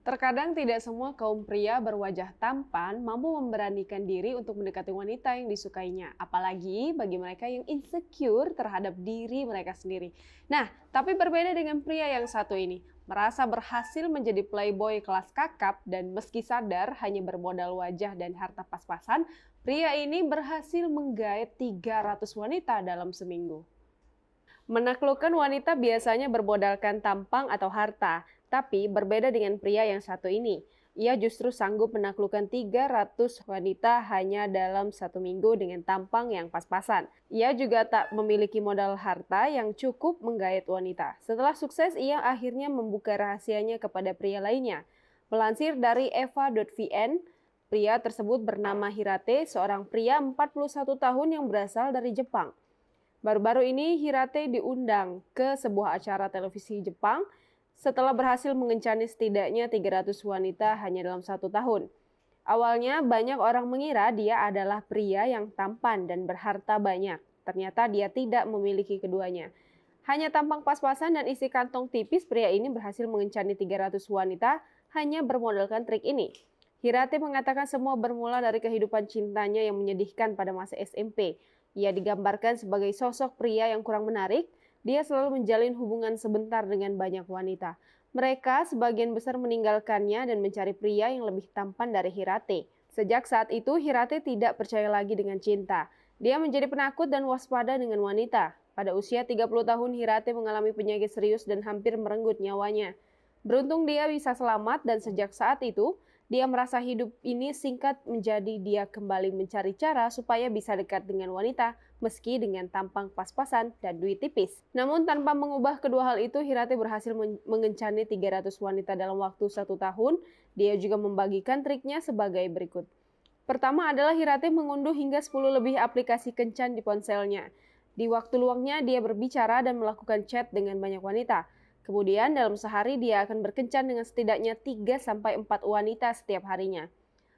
Terkadang tidak semua kaum pria berwajah tampan mampu memberanikan diri untuk mendekati wanita yang disukainya, apalagi bagi mereka yang insecure terhadap diri mereka sendiri. Nah, tapi berbeda dengan pria yang satu ini, merasa berhasil menjadi playboy kelas kakap dan meski sadar hanya bermodal wajah dan harta pas-pasan, pria ini berhasil menggait 300 wanita dalam seminggu. Menaklukkan wanita biasanya bermodalkan tampang atau harta, tapi berbeda dengan pria yang satu ini. Ia justru sanggup menaklukkan 300 wanita hanya dalam satu minggu dengan tampang yang pas-pasan. Ia juga tak memiliki modal harta yang cukup menggait wanita. Setelah sukses, ia akhirnya membuka rahasianya kepada pria lainnya. Melansir dari eva.vn, pria tersebut bernama Hirate, seorang pria 41 tahun yang berasal dari Jepang. Baru-baru ini Hirate diundang ke sebuah acara televisi Jepang setelah berhasil mengencani setidaknya 300 wanita hanya dalam satu tahun. Awalnya banyak orang mengira dia adalah pria yang tampan dan berharta banyak. Ternyata dia tidak memiliki keduanya. Hanya tampang pas-pasan dan isi kantong tipis, pria ini berhasil mengencani 300 wanita hanya bermodalkan trik ini. Hirate mengatakan semua bermula dari kehidupan cintanya yang menyedihkan pada masa SMP. Ia digambarkan sebagai sosok pria yang kurang menarik. Dia selalu menjalin hubungan sebentar dengan banyak wanita. Mereka sebagian besar meninggalkannya dan mencari pria yang lebih tampan dari Hirate. Sejak saat itu, Hirate tidak percaya lagi dengan cinta. Dia menjadi penakut dan waspada dengan wanita. Pada usia 30 tahun, Hirate mengalami penyakit serius dan hampir merenggut nyawanya. Beruntung dia bisa selamat dan sejak saat itu, dia merasa hidup ini singkat menjadi dia kembali mencari cara supaya bisa dekat dengan wanita meski dengan tampang pas-pasan dan duit tipis. Namun tanpa mengubah kedua hal itu, Hirate berhasil mengencani 300 wanita dalam waktu 1 tahun. Dia juga membagikan triknya sebagai berikut. Pertama adalah Hirate mengunduh hingga 10 lebih aplikasi kencan di ponselnya. Di waktu luangnya dia berbicara dan melakukan chat dengan banyak wanita. Kemudian dalam sehari dia akan berkencan dengan setidaknya 3-4 wanita setiap harinya.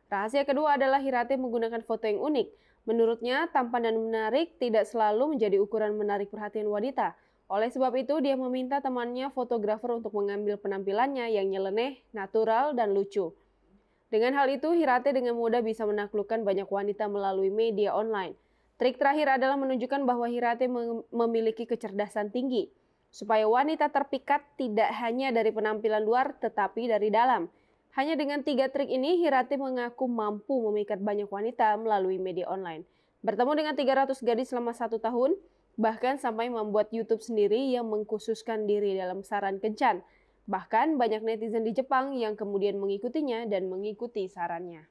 Rahasia kedua adalah Hirate menggunakan foto yang unik. Menurutnya, tampan dan menarik tidak selalu menjadi ukuran menarik perhatian wanita. Oleh sebab itu, dia meminta temannya fotografer untuk mengambil penampilannya yang nyeleneh, natural, dan lucu. Dengan hal itu, Hirate dengan mudah bisa menaklukkan banyak wanita melalui media online. Trik terakhir adalah menunjukkan bahwa Hirate memiliki kecerdasan tinggi, supaya wanita terpikat tidak hanya dari penampilan luar, tetapi dari dalam. Hanya dengan 3 trik ini, Hirate mengaku mampu memikat banyak wanita melalui media online. Bertemu dengan 300 gadis selama 1 tahun, bahkan sampai membuat YouTube sendiri yang mengkhususkan diri dalam saran kencan. Bahkan banyak netizen di Jepang yang kemudian mengikutinya dan mengikuti sarannya.